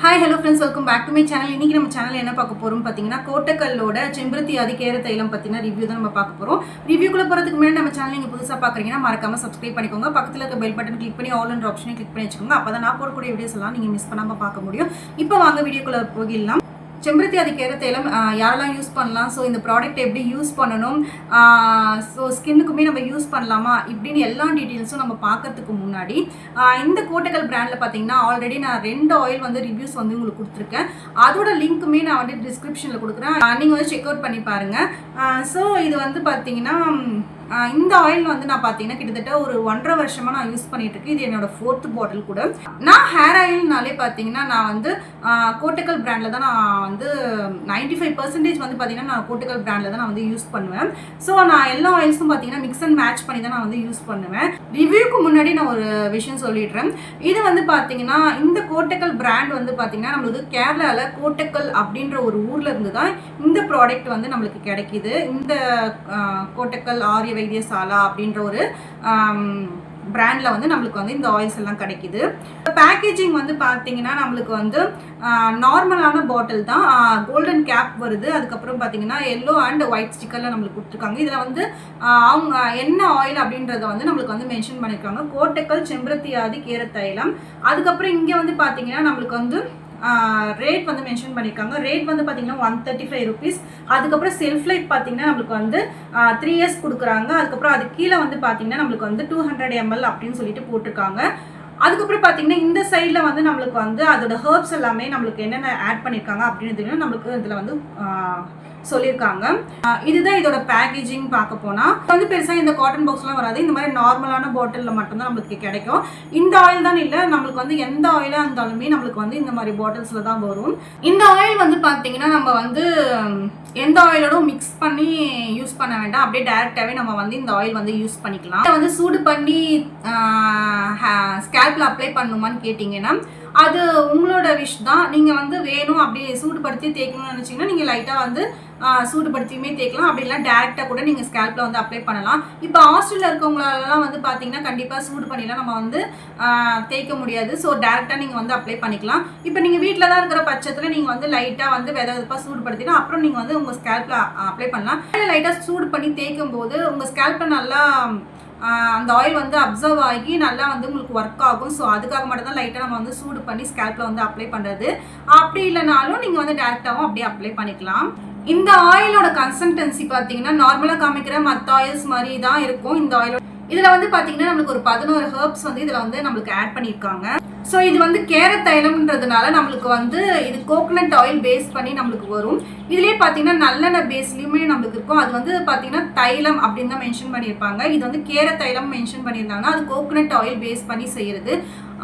Hi, hello friends, welcome back to my channel. இன்னைக்கு நம்ம சேனல்ல என்ன பார்க்க போறோம் பாத்தீங்கன்னா கோட்டக்கல்லோட செம்பருத்தி ஆதி கேர தைலம் பத்தின ரிவ்யூ தான் நம்ம பார்க்க போறோம். ரிவ்யூக்குள்ள போறதுக்கு முன்னாடி நம்ம சேனலை நீங்க புதுசா பார்க்கறீங்கன்னா மறக்காம Subscribe பண்ணிக்கோங்க. பக்கத்துல இருக்க பெல் பட்டன் கிளிக் பண்ணி ஆல் என்ற ஆப்ஷனை கிளிக் பண்ணி வச்சுக்கோங்க. அப்பதான் நான் போடக்கூடிய வீடியோஸ் எல்லாம் நீங்க மிஸ் பண்ணாம பார்க்க முடியும். இப்போ வாங்க வீடியோக்குள்ள போகலாம். செம்பருத்தி ஆதி கேர தைலம் யாரெல்லாம் யூஸ் பண்ணலாம், ஸோ இந்த ப்ராடக்ட் எப்படி யூஸ் பண்ணணும், ஸோ ஸ்கின்னுக்குமே நம்ம யூஸ் பண்ணலாமா இப்படின்னு எல்லா டீட்டெயில்ஸும் நம்ம பார்க்கறதுக்கு முன்னாடி இந்த கோட்டக்கல் பிராண்டில் பார்த்தீங்கன்னா ஆல்ரெடி நான் 2 ஆயில் வந்து ரிவ்யூஸ் வந்து உங்களுக்கு கொடுத்துருக்கேன். அதோட லிங்க்குமே நான் வந்து டிஸ்கிரிப்ஷனில் கொடுக்குறேன், நீங்கள் வந்து செக் அவுட் பண்ணி பாருங்கள். ஸோ இது வந்து பார்த்தீங்கன்னா இந்த ஆயில் வந்து நான் பார்த்தீங்கன்னா கிட்டத்தட்ட ஒரு 1.5 வருஷமாக நான் யூஸ் பண்ணிட்டு இருக்கேன். இது என்னோட 4th பாட்டில் கூட. நான் ஹேர் ஆயில்னாலே பார்த்தீங்கன்னா நான் வந்து கோட்டக்கல் பிராண்டில் தான் நான் வந்து 95% வந்து பார்த்தீங்கன்னா நான் கோட்டக்கல் பிராண்டில் தான் நான் வந்து யூஸ் பண்ணுவேன். ஸோ நான் எல்லா ஆயில்ஸும் பார்த்தீங்கன்னா மிக்ஸ் அண்ட் மேட்ச் பண்ணி தான் நான் வந்து யூஸ் பண்ணுவேன். ரிவ்யூக்கு முன்னாடி நான் ஒரு விஷயம் சொல்லிடுறேன். இது வந்து பார்த்தீங்கன்னா இந்த கோட்டக்கல் பிராண்ட் வந்து பார்த்தீங்கன்னா நம்மளுக்கு கேரளாவில் கோட்டக்கல் அப்படின்ற ஒரு ஊரில் இருந்து தான் இந்த ப்ராடக்ட் வந்து நம்மளுக்கு கிடைக்கிது. இந்த கோட்டக்கல் ஆரிய வைத்தியசாலா அப்படின்ற ஒரு பிராண்டில் வந்து நம்மளுக்கு வந்து இந்த ஆயில்ஸ் எல்லாம் கிடைக்குது. பேக்கேஜிங் வந்து பார்த்தீங்கன்னா நம்மளுக்கு வந்து நார்மலான பாட்டில் தான், கோல்டன் கேப் வருது. அதுக்கப்புறம் பார்த்தீங்கன்னா எல்லோ அண்ட் ஒயிட் ஸ்டிக்கரில் நம்மளுக்கு கொடுத்துருக்காங்க. இதில் வந்து அவங்க என்ன ஆயில் அப்படின்றத வந்து நம்மளுக்கு வந்து மென்ஷன் பண்ணியிருக்காங்க, கோட்டக்கல் செம்பருத்தி ஆதி கேர தைலம். அதுக்கப்புறம் இங்கே வந்து பார்த்தீங்கன்னா நம்மளுக்கு வந்து ரேட் வந்து மென்ஷன் பண்ணியிருக்காங்க. ரேட் வந்து பார்த்தீங்கன்னா 135 rupees. அதுக்கப்புறம் செல்ஃப் லைஃப் பார்த்தீங்கன்னா நம்மளுக்கு வந்து 3 years கொடுக்குறாங்க. அதுக்கப்புறம் அது கீழே வந்து பார்த்தீங்கன்னா நம்மளுக்கு வந்து 200 ml அப்படின்னு சொல்லிட்டு போட்டிருக்காங்க. அதுக்கப்புறம் பார்த்தீங்கன்னா இந்த சைடில் வந்து நம்மளுக்கு வந்து அதோட ஹெர்ப்ஸ் எல்லாமே நம்மளுக்கு என்னென்ன ஆட் பண்ணியிருக்காங்க அப்படின்னு நம்மளுக்கு இதில் வந்து சொல்லியிருக்காங்க. இதுதான் இதோட பேக்கேஜிங். பார்க்க போனால் வந்து பெருசாக இந்த காட்டன் பாக்ஸ்லாம் வராது, இந்த மாதிரி நார்மலான பாட்டிலில் மட்டும்தான் நம்மளுக்கு கிடைக்கும். இந்த ஆயில் தான் இல்லை, நம்மளுக்கு வந்து எந்த ஆயிலாக இருந்தாலுமே நம்மளுக்கு வந்து இந்த மாதிரி பாட்டில்ஸில் தான் வரும். இந்த ஆயில் வந்து பார்த்தீங்கன்னா நம்ம வந்து எந்த ஆயிலோடும் மிக்ஸ் பண்ணி யூஸ் பண்ண வேண்டாம், அப்படியே டைரெக்டாகவே நம்ம வந்து இந்த ஆயில் வந்து யூஸ் பண்ணிக்கலாம். இதை வந்து சூடு பண்ணி ஸ்கேல்பில் அப்ளை பண்ணணுமான்னு கேட்டிங்கன்னா அது உங்களோட விஷ் தான். நீங்கள் வந்து வேணும் அப்படி சூடுபடுத்தி தேய்க்கணும்னு நினச்சிங்கன்னா நீங்கள் லைட்டாக வந்து சூடுபடுத்தியுமே தேய்க்கலாம், அப்படி இல்லை டேரெக்டாக கூட நீங்கள் ஸ்கேல்பில் வந்து அப்ளை பண்ணலாம். இப்போ ஹாஸ்டலில் இருக்கவங்களெல்லாம் வந்து பார்த்தீங்கன்னா கண்டிப்பாக சூடு பண்ணிலாம் நம்ம வந்து தேய்க்க முடியாது. ஸோ டேரெக்டாக நீங்கள் வந்து அப்ளை பண்ணிக்கலாம். இப்போ நீங்கள் வீட்டில் தான் இருக்கிற பட்சத்தில் நீங்கள் வந்து லைட்டாக வந்து வெதப்பாக சூடுபடுத்தினா அப்புறம் நீங்கள் வந்து உங்கள் ஸ்கேல்பில் அப்ளை பண்ணலாம். லைட்டாக சூடு பண்ணி தேய்க்கும் போது உங்கள் ஸ்கேல்பில் நல்லா அந்த ஆயில் வந்து அப்சர்வ் ஆகி நல்லா வந்து உங்களுக்கு ஒர்க் ஆகும். ஸோ அதுக்காக மட்டும் தான் லைட்டாக நம்ம வந்து சூடு பண்ணி ஸ்கேல்பில் வந்து அப்ளை பண்ணுறது. அப்படி இல்லைனாலும் நீங்கள் வந்து டேரெக்டாகவும் அப்படியே அப்ளை பண்ணிக்கலாம். இந்த ஆயிலோட கன்சிஸ்டன்சி பார்த்தீங்கன்னா நார்மலாக காமிக்கிற மற்ற ஆயில்ஸ் மாதிரி தான் இருக்கும். இந்த ஆயிலோட இதில் வந்து பார்த்தீங்கன்னா நம்மளுக்கு ஒரு 11 ஹெர்ப்ஸ் வந்து இதில் வந்து நம்மளுக்கு ஆட் பண்ணியிருக்காங்க. ஸோ இது வந்து கேர தைலம்ன்றதுனால நம்மளுக்கு வந்து இது கோகனட் ஆயில் பேஸ் பண்ணி நம்மளுக்கு வரும். இதுலேயே பார்த்தீங்கன்னா நல்லெண்ணெய் பேஸ்லையுமே நம்மளுக்கு இருக்கும். அது வந்து பார்த்தீங்கன்னா தைலம் அப்படின்னு தான் மென்ஷன் பண்ணியிருப்பாங்க. இது வந்து கேர தைலம் மென்ஷன் பண்ணியிருந்தாங்கன்னா அது கோகனட் ஆயில் பேஸ் பண்ணி செய்கிறது.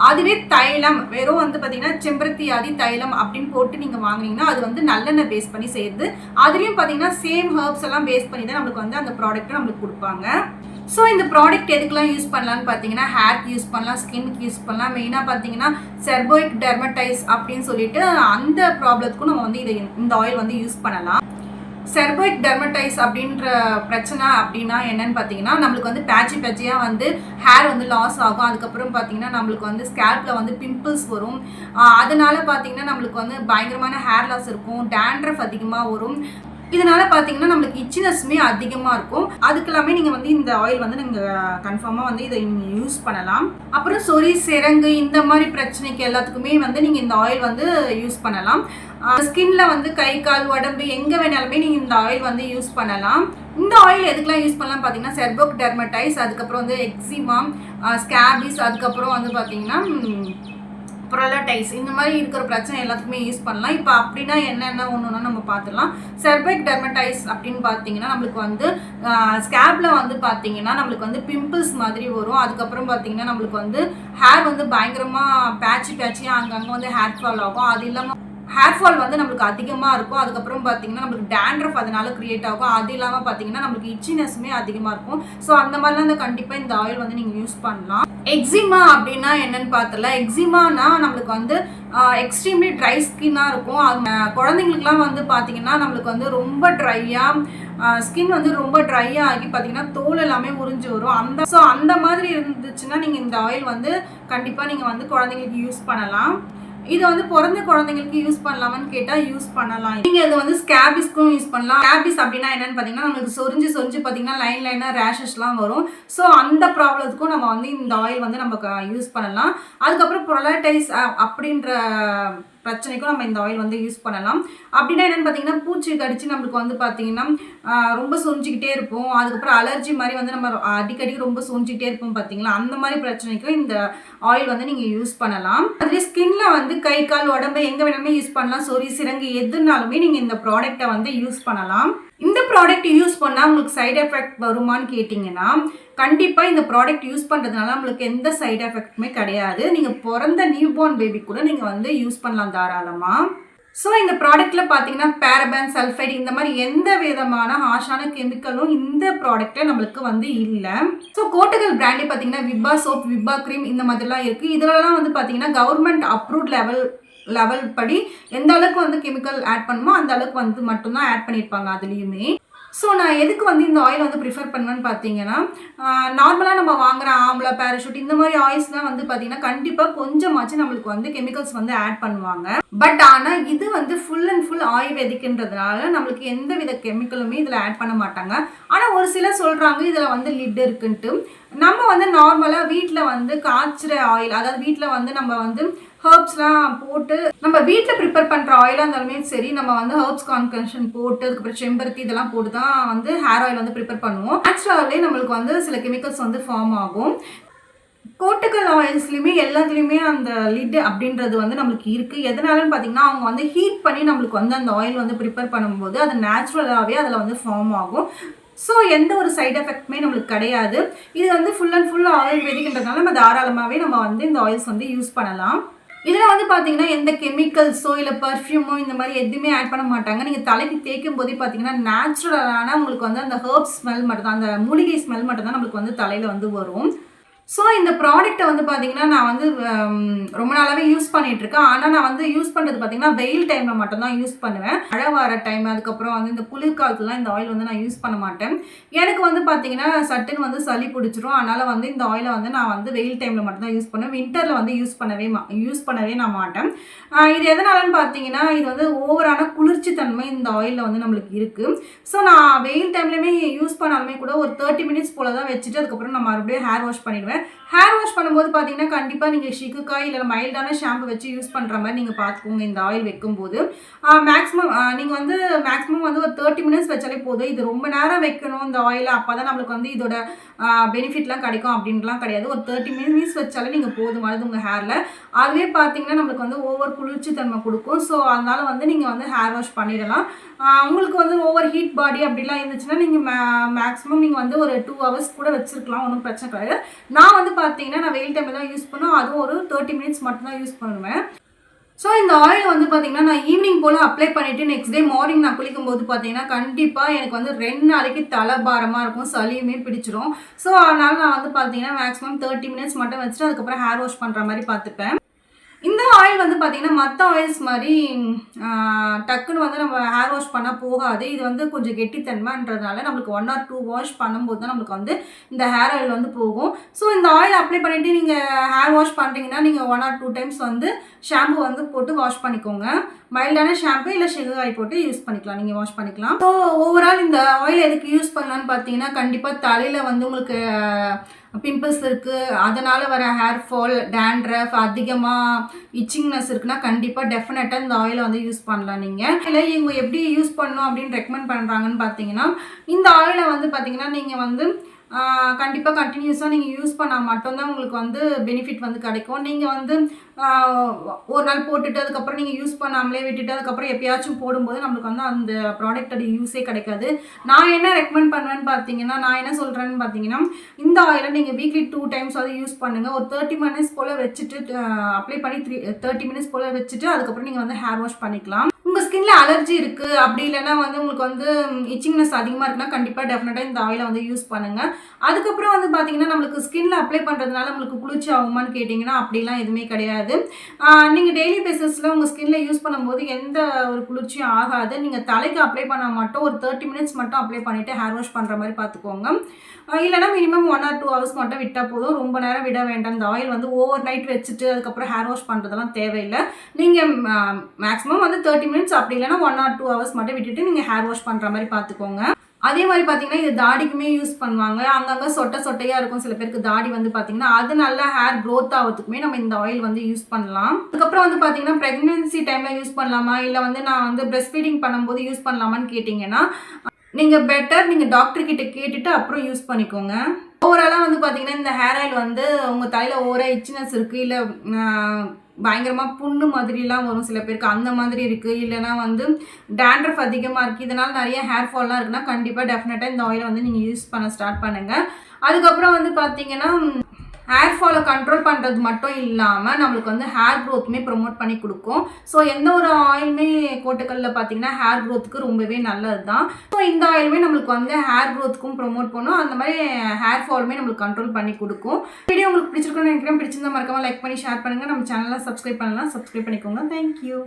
அதுவே தைலம் வெறும் வந்து பார்த்தீங்கன்னா செம்பருத்தி ஆதி தைலம் அப்படின்னு போட்டு நீங்கள் வாங்கினீங்கன்னா அது வந்து நல்லெண்ணெய் பேஸ் பண்ணி செய்யுது. அதுலேயும் பார்த்தீங்கன்னா சேம் ஹெர்ப்ஸ் எல்லாம் பேஸ் பண்ணி தான் நம்மளுக்கு வந்து அந்த ப்ராடக்ட்டை நம்மளுக்கு கொடுப்பாங்க. ஸோ இந்த ப்ராடக்ட் எதுக்கெல்லாம் யூஸ் பண்ணலான்னு பார்த்தீங்கன்னா ஹேர்க்கு யூஸ் பண்ணலாம், ஸ்கின்க்கு யூஸ் பண்ணலாம். மெயினாக பார்த்தீங்கன்னா செர்போயிக் டெர்மடைஸ் அப்படின்னு சொல்லிட்டு அந்த ப்ராப்ளத்துக்கும் நம்ம வந்து இந்த ஆயில் வந்து யூஸ் பண்ணலாம். செர்போயிக் டெர்மடைஸ் அப்படின்ற பிரச்சனை அப்படின்னா என்னன்னு பார்த்தீங்கன்னா நம்மளுக்கு வந்து பேட்சியாக வந்து ஹேர் வந்து லாஸ் ஆகும். அதுக்கப்புறம் பார்த்தீங்கன்னா நம்மளுக்கு வந்து ஸ்கேல்பில் வந்து பிம்பிள்ஸ் வரும். அதனால பார்த்தீங்கன்னா நம்மளுக்கு வந்து பயங்கரமான ஹேர் லாஸ் இருக்கும், டேண்ட்ரஃப் அதிகமாக வரும். இதனால பார்த்தீங்கன்னா நம்மளுக்கு இச்சினஸ்மே அதிகமாக இருக்கும். அதுக்கெல்லாமே நீங்கள் வந்து இந்த ஆயில் வந்து நீங்கள் கன்ஃபார்மாக வந்து இதை யூஸ் பண்ணலாம். அப்புறம் சொறி சிரங்கு இந்த மாதிரி பிரச்சனைக்கு எல்லாத்துக்குமே வந்து நீங்கள் இந்த ஆயில் வந்து யூஸ் பண்ணலாம். ஸ்கின்ல வந்து கை கால் உடம்பு எங்கே வேணாலுமே நீங்கள் இந்த ஆயில் வந்து யூஸ் பண்ணலாம். இந்த ஆயில் எதுக்கெல்லாம் யூஸ் பண்ணலாம் பார்த்தீங்கன்னா செர்போக் டெர்மடைஸ், அதுக்கப்புறம் வந்து எக்ஸிமா, ஸ்கேபிஸ், அதுக்கப்புறம் வந்து பார்த்தீங்கன்னா ப்ரொலடைஸ் இந்த மாதிரி இருக்கிற பிரச்சனை எல்லாத்துக்குமே யூஸ் பண்ணலாம். இப்போ அப்படின்னா என்னென்ன ஒன்றுனா நம்ம பார்த்துடலாம். செர்போயிக் டெர்மடைஸ் அப்படின்னு பார்த்தீங்கன்னா நம்மளுக்கு வந்து ஸ்கேப்பில் வந்து பார்த்தீங்கன்னா நம்மளுக்கு வந்து பிம்பிள்ஸ் மாதிரி வரும். அதுக்கப்புறம் பார்த்தீங்கன்னா நம்மளுக்கு வந்து ஹேர் வந்து பயங்கரமாக பேட்சியாக அங்கங்கே வந்து ஹேர் ஃபால் ஆகும். அது இல்லாமல் ஹேர் ஃபால் வந்து நம்மளுக்கு அதிகமாக இருக்கும். அதுக்கப்புறம் பார்த்தீங்கன்னா நம்மளுக்கு டேண்ட்ரஃப் அதனால கிரியேட் ஆகும். அது இல்லாமல் பார்த்தீங்கன்னா நம்மளுக்கு இச்சினஸ்மே அதிகமாக இருக்கும். ஸோ அந்த மாதிரிலாம் வந்து கண்டிப்பாக இந்த ஆயில் வந்து நீங்கள் யூஸ் பண்ணலாம். எக்ஸிமா அப்படின்னா என்னன்னு பார்த்தல, எக்ஸிமானா நம்மளுக்கு வந்து எக்ஸ்ட்ரீம்லி ட்ரை ஸ்கின்னாக இருக்கும். அது குழந்தைங்களுக்குலாம் வந்து பார்த்தீங்கன்னா நம்மளுக்கு வந்து ரொம்ப ட்ரையாக ஸ்கின் வந்து ரொம்ப ட்ரையாக ஆகி பார்த்தீங்கன்னா தோல் எல்லாமே உறிஞ்சு வரும். அந்த மாதிரி இருந்துச்சுன்னா நீங்கள் இந்த ஆயில் வந்து கண்டிப்பாக நீங்கள் வந்து குழந்தைங்களுக்கு யூஸ் பண்ணலாம். இது வந்து பிறந்த குழந்தைங்களுக்கு யூஸ் பண்ணலாமான்னு கேட்டால் யூஸ் பண்ணலாம். நீங்கள் இது வந்து ஸ்கேபிஸ்க்கும் யூஸ் பண்ணலாம். ஸ்கேபிஸ் அப்படின்னா என்னன்னு பார்த்தீங்கன்னா நம்மளுக்கு சொரிஞ்சு பார்த்தீங்கன்னா லைனாக ரேஷஸ்லாம் வரும். ஸோ அந்த ப்ராப்ளத்துக்கும் நம்ம வந்து இந்த ஆயில் வந்து நம்ம யூஸ் பண்ணலாம். அதுக்கப்புறம் ப்ரொலடைஸ் அப்படின்ற பிரச்சனைக்கும் நம்ம இந்த ஆயில் வந்து யூஸ் பண்ணலாம். அப்படின்னா என்னென்னு பார்த்தீங்கன்னா பூச்சி கடிச்சு நம்மளுக்கு வந்து பார்த்தீங்கன்னா ரொம்ப சொரிஞ்சிக்கிட்டே இருப்போம். அதுக்கப்புறம் அலர்ஜி மாதிரி வந்து நம்ம அடிக்கடி ரொம்ப சொரிஞ்சிக்கிட்டே இருப்போம் பார்த்தீங்களா, அந்த மாதிரி பிரச்சனைக்கும் இந்த ஆயில் வந்து நீங்கள் யூஸ் பண்ணலாம். அதுலேயே ஸ்கின்ல வந்து கை கால் உடம்பு எங்கே வேணாலுமே யூஸ் பண்ணலாம். சொறி சிரங்கு எதுனாலுமே நீங்கள் இந்த ப்ராடக்டை வந்து யூஸ் பண்ணலாம். இந்த ப்ராடக்ட் யூஸ் பண்ணால் உங்களுக்கு சைடு எஃபெக்ட் வருமானு கேட்டிங்கன்னா கண்டிப்பாக இந்த ப்ராடக்ட் யூஸ் பண்ணுறதுனால நம்மளுக்கு எந்த சைடு எஃபெக்ட்டுமே கிடையாது. நீங்கள் பிறந்த நியூபார்ன் பேபி கூட நீங்கள் வந்து யூஸ் பண்ணலாம் தாராளமாக. ஸோ இந்த ப்ராடக்ட்டில் பார்த்தீங்கன்னா பேரபன் சல்ஃபைடு இந்த மாதிரி எந்த விதமான ஹார்ஷான கெமிக்கலும் இந்த ப்ராடக்ட்டில் நம்மளுக்கு வந்து இல்லை. ஸோ கோட்டகல் பிராண்டே பார்த்தீங்கன்னா விபா சோப், விபா க்ரீம் இந்த மாதிரிலாம் இருக்குது. இதெல்லாம் வந்து பார்த்தீங்கன்னா கவர்மெண்ட் அப்ரூவ்ட் லெவல் படி எந்த அளவுக்கு வந்து கெமிக்கல் ஆட் பண்ணுமோ அந்த அளவுக்கு வந்து மட்டும்தான் ஆட் பண்ணியிருப்பாங்க அதுலேயுமே. ஸோ நான் எதுக்கு வந்து இந்த ஆயில் வந்து ப்ரிஃபர் பண்ணுவேன்னு பார்த்தீங்கன்னா நார்மலாக நம்ம வாங்குகிற ஆம்லா, பேராஷூட் இந்த மாதிரி ஆயில்ஸ்லாம் வந்து பார்த்தீங்கன்னா கண்டிப்பாக கொஞ்சமாச்சு நம்மளுக்கு வந்து கெமிக்கல்ஸ் வந்து ஆட் பண்ணுவாங்க. பட் ஆனால் இது வந்து ஃபுல் அண்ட் ஃபுல் ஆயுர்வேதிக்ன்றதுனால நம்மளுக்கு எந்த வித கெமிக்கலுமே இதில் ஆட் பண்ண மாட்டாங்க. ஆனால் ஒரு சிலர் சொல்கிறாங்க இதில் வந்து லிட் இருக்குன்ட்டு. நம்ம வந்து நார்மலாக வீட்டில் வந்து காய்ச்சிற ஆயில், அதாவது வீட்டில் வந்து நம்ம வந்து ஹர்ப்ஸ்லாம் போட்டு நம்ம வீட்டில் ப்ரிப்பேர் பண்ணுற ஆயிலாக இருந்தாலுமே சரி, நம்ம வந்து ஹர்ப்ஸ் கான்கன்ஷன் போட்டு அதுக்கப்புறம் செம்பருத்தி இதெல்லாம் போட்டு தான் வந்து ஹேர் ஆயில் வந்து ப்ரிப்பேர் பண்ணுவோம். நேச்சுரலாகவே நம்மளுக்கு வந்து சில கெமிக்கல்ஸ் வந்து ஃபார்ம் ஆகும். கோட்டக்கல் ஆயில்ஸ்லையுமே எல்லாத்துலேயுமே அந்த லிட் அப்படின்றது வந்து நம்மளுக்கு இருக்குது. எதனாலன்னு பார்த்தீங்கன்னா அவங்க வந்து ஹீட் பண்ணி நம்மளுக்கு வந்து அந்த ஆயில் வந்து ப்ரிப்பேர் பண்ணும்போது அது நேச்சுரலாகவே அதில் வந்து ஃபார்ம் ஆகும். ஸோ எந்த ஒரு சைடு எஃபெக்ட்டுமே நம்மளுக்கு கிடையாது. இது வந்து ஃபுல் அண்ட் ஃபுல் ஆயுர்வேதிக்ன்றதுனால நம்ம தாராளமாகவே நம்ம வந்து இந்த ஆயில்ஸ் வந்து யூஸ் பண்ணலாம். இதில் வந்து பார்த்தீங்கன்னா எந்த கெமிக்கல்ஸோ இல்லை பர்ஃப்யூமோ இந்த மாதிரி எதுவுமே ஆட் பண்ண மாட்டாங்க. நீங்கள் தலைக்கு தேய்க்கும் போதே பார்த்தீங்கன்னா நேச்சுரலான உங்களுக்கு வந்து அந்த ஹர்ப்ஸ் ஸ்மெல் மட்டும் தான், அந்த மூலிகை ஸ்மெல் மட்டும் தான் நம்மளுக்கு வந்து தலையில் வந்து வரும். ஸோ இந்த ப்ராடக்ட்டை வந்து பார்த்தீங்கன்னா நான் வந்து ரொம்ப நாளாகவே யூஸ் பண்ணிகிட்ருக்கேன். ஆனால் நான் வந்து யூஸ் பண்ணுறது பார்த்தீங்கன்னா வெயில் டைமில் மட்டும்தான் யூஸ் பண்ணுவேன். மழை வர டைம் அதுக்கப்புறம் வந்து இந்த குளிர்காலத்துலாம் இந்த ஆயில் வந்து நான் யூஸ் பண்ண மாட்டேன். எனக்கு வந்து பார்த்தீங்கன்னா சட்டுன்னு வந்து சளி பிடிச்சிரும். அதனால் வந்து இந்த ஆயிலை வந்து நான் வந்து வெயில் டைமில் மட்டும்தான் யூஸ் பண்ணுவேன். வின்டரில் வந்து யூஸ் பண்ணவே நான் மாட்டேன். இது எதனாலன்னு பார்த்தீங்கன்னா இது வந்து ஓவரான குளிர்ச்சி தன்மை இந்த ஆயிலில் வந்து நம்மளுக்கு இருக்குது. ஸோ நான் வெயில் டைம்லையுமே யூஸ் பண்ணாலுமே கூட ஒரு 30 மினிட்ஸ் போல் தான் வச்சுட்டு அதுக்கப்புறம் நான் மறுபடியும் ஹேர் வாஷ் பண்ணிடுவேன். ஹேர் வாஷ் பண்ணும்போது பார்த்தீங்கன்னா கண்டிப்பாக நீங்கள் ஷிகுக்காய் இல்லை மைல்டான ஷாம்பு வச்சு யூஸ் பண்ணுற மாதிரி நீங்கள் பார்த்துக்கோங்க. இந்த ஆயில் வைக்கும்போது நீங்கள் வந்து மேக்ஸிமம் வந்து ஒரு 30 மினிட்ஸ் வச்சாலே போதும். இது ரொம்ப நேரம் வைக்கணும் இந்த ஆயில், அப்போ தான் நம்மளுக்கு வந்து இதோட பெனிஃபிட்லாம் கிடைக்கும் அப்படின்லாம் கிடையாது. ஒரு 30 மினிட்ஸ் வச்சாலே நீங்கள் போதுமானது உங்கள் ஹேரில். அதுவே பார்த்தீங்கன்னா நம்மளுக்கு வந்து ஓவர் குளிர்ச்சி தன்மை கொடுக்கும். ஸோ அதனால் வந்து நீங்கள் வந்து ஹேர் வாஷ் பண்ணிடலாம். உங்களுக்கு வந்து ஓவர் ஹீட் பாடி அப்படிலாம் இருந்துச்சுன்னா நீங்கள் மேக்ஸிமம் நீங்கள் வந்து ஒரு 2 ஹவர்ஸ் கூட வச்சுருக்கலாம், ஒன்றும் பிரச்சனை கிடையாது. நான் வந்து பார்த்தீங்கன்னா நான் வெயில் டைமில் தான் யூஸ் பண்ணுவேன். அதுவும் ஒரு 30 மினிட்ஸ் மட்டும்தான் யூஸ் பண்ணுவேன். ஸோ இந்த ஆயில் வந்து பார்த்தீங்கன்னா நான் ஈவினிங் போல் அப்ளை பண்ணிவிட்டு நெக்ஸ்ட் டே மார்னிங் நான் குளிக்கும் போது பார்த்தீங்கன்னா கண்டிப்பாக எனக்கு வந்து 2 நாளைக்கு தலை பாரமாக இருக்கும், சளியுமே பிடிச்சிரும். ஸோ அதனால் நான் வந்து பார்த்தீங்கன்னா மேக்ஸிமம் 30 மினிட்ஸ் மட்டும் வச்சுட்டு அதுக்கப்புறம் ஹேர் வாஷ் பண்ணுற மாதிரி பார்த்துப்பேன். இந்த ஆயில் வந்து பார்த்தீங்கன்னா மற்ற ஆயில்ஸ் மாதிரி டக்குன்னு வந்து நம்ம ஹேர் வாஷ் பண்ணால் போகாது. இது வந்து கொஞ்சம் கெட்டித்தன்மைன்றதுனால நம்மளுக்கு 1 or 2 வாஷ் பண்ணும்போது தான் நம்மளுக்கு வந்து இந்த ஹேர் ஆயில் வந்து போகும். ஸோ இந்த ஆயில் அப்ளை பண்ணிவிட்டு நீங்கள் ஹேர் வாஷ் பண்ணுறீங்கன்னா நீங்கள் 1 or 2 டைம்ஸ் வந்து ஷாம்பு வந்து போட்டு வாஷ் பண்ணிக்கோங்க. மைல்டான ஷாம்பு இல்லை ஷிகுக்காய் போட்டு யூஸ் பண்ணிக்கலாம், நீங்கள் வாஷ் பண்ணிக்கலாம். ஸோ ஓவரால் இந்த ஆயில் எதுக்கு யூஸ் பண்ணலான்னு பார்த்தீங்கன்னா கண்டிப்பாக தலையில் வந்து உங்களுக்கு பிம்பிள்ஸ் இருக்குது, அதனால் வர ஹேர் ஃபால், டேண்ட்ரஃப், அதிகமாக இச்சிங்னஸ் இருக்குன்னா கண்டிப்பாக டெஃபினட்டாக இந்த ஆயிலை வந்து யூஸ் பண்ணலாம். நீங்கள் இல்லை இவங்க எப்படி யூஸ் பண்ணணும் அப்படின்னு ரெக்கமெண்ட் பண்ணுறாங்கன்னு பார்த்தீங்கன்னா இந்த ஆயிலை வந்து பார்த்தீங்கன்னா நீங்கள் வந்து கண்டிப்பாக கண்டினியூஸாக நீங்கள் யூஸ் பண்ணால் மட்டும்தான் உங்களுக்கு வந்து பெனிஃபிட் வந்து கிடைக்கும். நீங்கள் வந்து ஒரு நாள் போட்டுட்டு அதுக்கப்புறம் நீங்கள் யூஸ் பண்ணாமலே விட்டுட்டு அதுக்கப்புறம் எப்பயாச்சும் போடும்போது நம்மளுக்கு வந்து அந்த ப்ராடக்டோட யூஸே கிடைக்காது. நான் என்ன ரெக்கமெண்ட் பண்ணுவேன்னு பார்த்தீங்கன்னா நான் என்ன சொல்கிறேன்னு பார்த்தீங்கன்னா இந்த ஆயிலை நீங்கள் வீக்லி 2 டைம்ஸ் வந்து யூஸ் பண்ணுங்கள். ஒரு 30 மினிட்ஸ் போல் வச்சுட்டு அப்ளை பண்ணி 30 மினிட்ஸ் போல் வச்சுட்டு அதுக்கப்புறம் நீங்கள் வந்து ஹேர் வாஷ் பண்ணிக்கலாம். உங்கள் ஸ்கின்ல அலர்ஜி இருக்குது அப்படி இல்லைன்னா வந்து உங்களுக்கு வந்து இச்சிங்னஸ் அதிகமாக இருக்குன்னா கண்டிப்பாக டெஃபினட்டாக இந்த ஆயிலை வந்து யூஸ் பண்ணுங்கள். அதுக்கப்புறம் வந்து பார்த்தீங்கன்னா நம்மளுக்கு ஸ்கின்ல அப்ளை பண்ணுறதுனால நம்மளுக்கு குளிர்ச்சி ஆகுமான்னு கேட்டிங்கன்னா அப்படிலாம் எதுவுமே கிடையாது. நீங்கள் டெய்லி பேசிஸில் உங்கள் ஸ்கின்ல யூஸ் பண்ணும்போது எந்த ஒரு குளிர்ச்சியும் ஆகாது. நீங்கள் தலைக்கு அப்ளை பண்ணால் மட்டும் ஒரு 30 மினிட்ஸ் மட்டும் அப்ளை பண்ணிவிட்டு ஹேர் வாஷ் பண்ணுற மாதிரி பார்த்துக்கோங்க. இல்லைனா மினிமம் 1 or 2 ஹவர்ஸ் மட்டும் விட்டால் போதும். ரொம்ப நேரம் விட வேண்டாம். இந்த ஆயில் வந்து ஓவர் நைட் வச்சுட்டு அதுக்கப்புறம் ஹேர் வாஷ் பண்ணுறதெல்லாம் தேவையில்லை. நீங்கள் மேக்ஸிமம் வந்து 30 மினிட்ஸ் அப்படி இல்லைனா 1 or 2 ஹவர்ஸ் மட்டும் விட்டுட்டு நீங்கள் ஹேர் வாஷ் பண்ணுற மாதிரி பார்த்துக்கோங்க. அதே மாதிரி பார்த்தீங்கன்னா இது தாடிக்குமே யூஸ் பண்ணுவாங்க. அங்கங்கே சொட்டையாக இருக்கும் சில பேருக்கு தாடி வந்து பார்த்தீங்கன்னா அது நல்லா ஹேர் க்ரோத் ஆகிறதுக்குமே நம்ம இந்த ஆயில் வந்து யூஸ் பண்ணலாம். அதுக்கப்புறம் வந்து பார்த்தீங்கன்னா ப்ரெக்னென்சி டைமில் யூஸ் பண்ணலாமா இல்லை வந்து நான் வந்து பிரெஸ்ட் ஃபீடிங் பண்ணும்போது யூஸ் பண்ணலாமான்னு கேட்டிங்கன்னா நீங்கள் பெட்டர் நீங்கள் டாக்டர்கிட்ட கேட்டுட்டு அப்புறம் யூஸ் பண்ணிக்கோங்க. ஓவராலாக வந்து பார்த்தீங்கன்னா இந்த ஹேர் ஆயில் வந்து உங்கள் தலையில் ஓவராக இச்சினஸ் இருக்குது இல்லை பயங்கரமாக புண்ணு மாதிரிலாம் வரும் சில பேருக்கு அந்த மாதிரி இருக்குது இல்லைனா வந்து டேண்ட்ரஃப் அதிகமாக இருக்குது இதனால் நிறைய ஹேர் ஃபால்லாம் இருக்குன்னா கண்டிப்பாக டெஃபினட்டாக இந்த ஆயிலை வந்து நீங்கள் யூஸ் பண்ண ஸ்டார்ட் பண்ணுங்கள். அதுக்கப்புறம் வந்து பார்த்தீங்கன்னா ஹேர் ஃபாலை கண்ட்ரோல் பண்ணுறது மட்டும் இல்லாமல் நம்மளுக்கு வந்து ஹேர் க்ரோத்துமே ப்ரொமோட் பண்ணி கொடுக்கும். ஸோ எந்த ஒரு ஆயிலுமே கோட்டுக்கல்ல பார்த்தீங்கன்னா ஹேர் க்ரோத்துக்கு ரொம்பவே நல்லது தான். ஸோ இந்த ஆயிலுமே நம்மளுக்கு வந்து ஹேர் க்ரோத்துக்கும் ப்ரொமோட் பண்ணும். அந்த மாதிரி ஹேர் ஃபாலுமே நம்மளுக்கு கண்ட்ரோல் பண்ணி கொடுக்கும். வீடியோ உங்களுக்கு பிடிச்சிருக்குன்னு நினைக்கிறேன். பிடிச்சிருந்தா மறக்காம லைக் பண்ணி ஷேர் பண்ணுங்கள். நம்ம சேனலை சப்ஸ்கிரைப் பண்ணலாம், சப்ஸ்கிரைப் பண்ணிக்கோங்க. தேங்க்யூ.